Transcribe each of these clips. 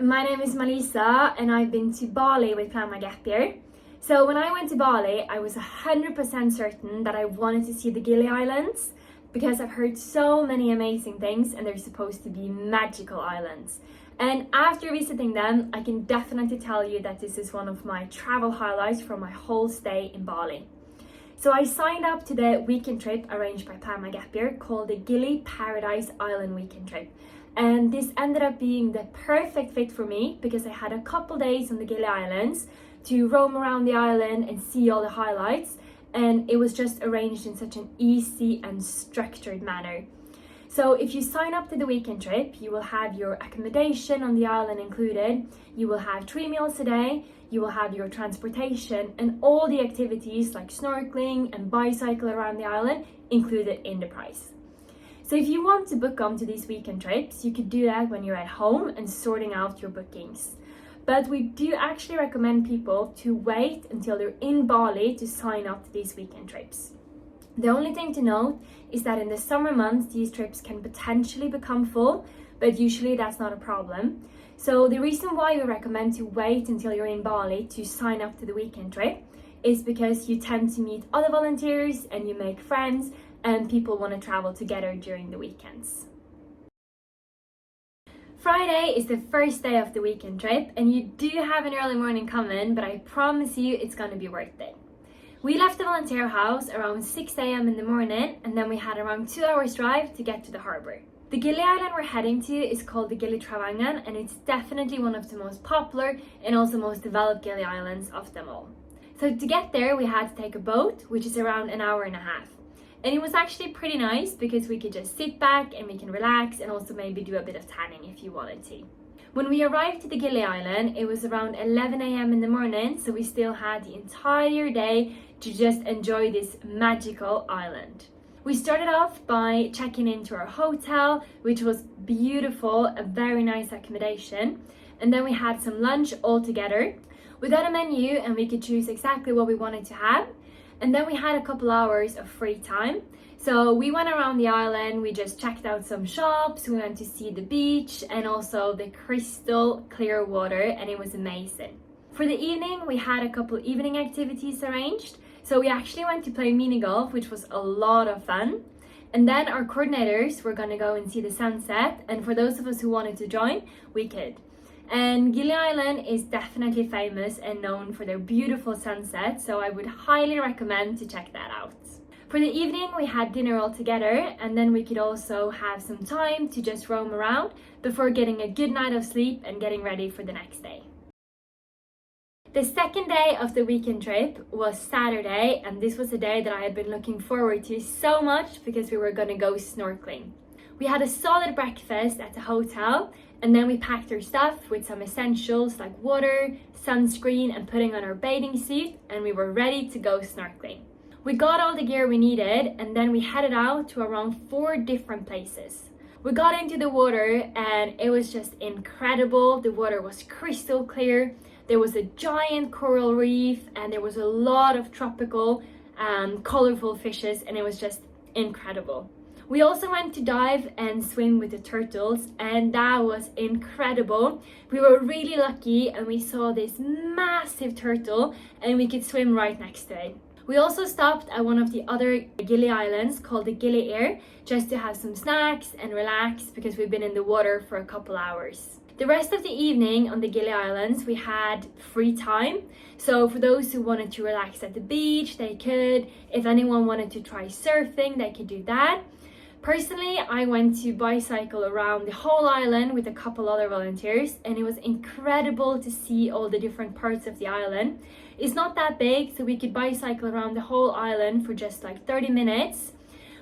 my name is Melissa and I've been to Bali with PMGY. So when I went to Bali, I was 100% certain that I wanted to see the Gili Islands because I've heard so many amazing things and they're supposed to be magical islands. And after visiting them, I can definitely tell you that this is one of my travel highlights from my whole stay in Bali. So I signed up to the weekend trip arranged by PMGY called the Gili Paradise Island Weekend Trip. And this ended up being the perfect fit for me because I had a couple days on the Gili Islands to roam around the island and see all the highlights, and it was just arranged in such an easy and structured manner. So if you sign up to the weekend trip, you will have your accommodation on the island included, you will have 3 meals a day, you will have your transportation and all the activities like snorkeling and bicycle around the island included in the price. So if you want to book onto these weekend trips, you could do that when you're at home and sorting out your bookings. But we do actually recommend people to wait until they're in Bali to sign up to these weekend trips. The only thing to note is that in the summer months, these trips can potentially become full, but usually that's not a problem. So the reason why we recommend to wait until you're in Bali to sign up to the weekend trip is because you tend to meet other volunteers and you make friends and people want to travel together during the weekends. Friday is the first day of the weekend trip and you do have an early morning coming, but I promise you it's going to be worth it. We left the volunteer house around 6 a.m. in the morning and then we had around 2 hours drive to get to the harbour. The Gili island we're heading to is called the Gili Trawangan and it's definitely one of the most popular and also most developed Gili islands of them all. So to get there we had to take a boat, which is around an hour and a half. And it was actually pretty nice because we could just sit back and we can relax and also maybe do a bit of tanning if you wanted to. When we arrived to the Gili island, it was around 11 a.m. in the morning, so we still had the entire day to just enjoy this magical island. We started off by checking into our hotel, which was beautiful, a very nice accommodation. And then we had some lunch all together. We got a menu and we could choose exactly what we wanted to have. And then we had a couple hours of free time. So we went around the island, we just checked out some shops, we went to see the beach and also the crystal clear water, and it was amazing. For the evening, we had a couple evening activities arranged. So we actually went to play mini golf, which was a lot of fun. And then our coordinators were gonna go and see the sunset. And for those of us who wanted to join, we could. And Gili Island is definitely famous and known for their beautiful sunset, so I would highly recommend to check that out. For the evening, we had dinner all together, and then we could also have some time to just roam around before getting a good night of sleep and getting ready for the next day. The second day of the weekend trip was Saturday, and this was a day that I had been looking forward to so much because we were going to go snorkeling. We had a solid breakfast at the hotel, and then we packed our stuff with some essentials like water, sunscreen, and putting on our bathing suit, and we were ready to go snorkeling. We got all the gear we needed, and then we headed out to around 4 different places. We got into the water, and it was just incredible. The water was crystal clear. There was a giant coral reef, and there was a lot of tropical, colorful fishes, and it was just incredible. We also went to dive and swim with the turtles, and that was incredible. We were really lucky and we saw this massive turtle and we could swim right next to it. We also stopped at one of the other Gili islands called the Gili Air just to have some snacks and relax because we've been in the water for a couple hours. The rest of the evening on the Gili Islands, we had free time. So for those who wanted to relax at the beach, they could. If anyone wanted to try surfing, they could do that. Personally, I went to bicycle around the whole island with a couple other volunteers, and it was incredible to see all the different parts of the island. It's not that big, so we could bicycle around the whole island for just like 30 minutes.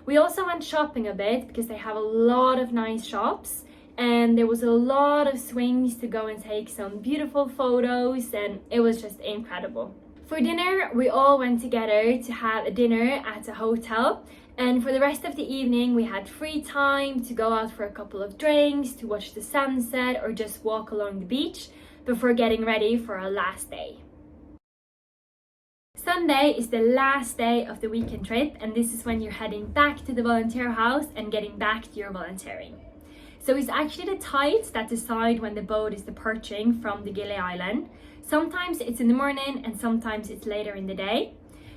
We also went shopping a bit because they have a lot of nice shops, and there was a lot of swings to go and take some beautiful photos, and it was just incredible. For dinner, we all went together to have a dinner at a hotel. And for the rest of the evening, we had free time to go out for a couple of drinks, to watch the sunset, or just walk along the beach before getting ready for our last day. Sunday is the last day of the weekend trip, and this is when you're heading back to the volunteer house and getting back to your volunteering. So it's actually the tides that decide when the boat is departing from the Gili island. Sometimes it's in the morning and sometimes it's later in the day.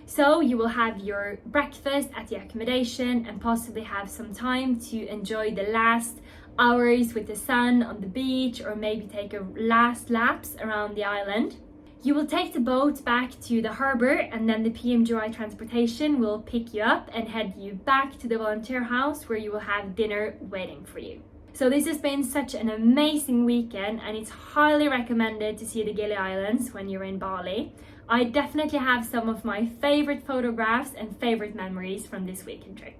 So you will have your breakfast at the accommodation and possibly have some time to enjoy the last hours with the sun on the beach, or maybe take a last laps around the island. You will take the boat back to the harbour, and then the PMGY transportation will pick you up and head you back to the volunteer house, where you will have dinner waiting for you. So this has been such an amazing weekend, and it's highly recommended to see the Gili Islands when you're in Bali. I definitely have some of my favourite photographs and favourite memories from this weekend trip.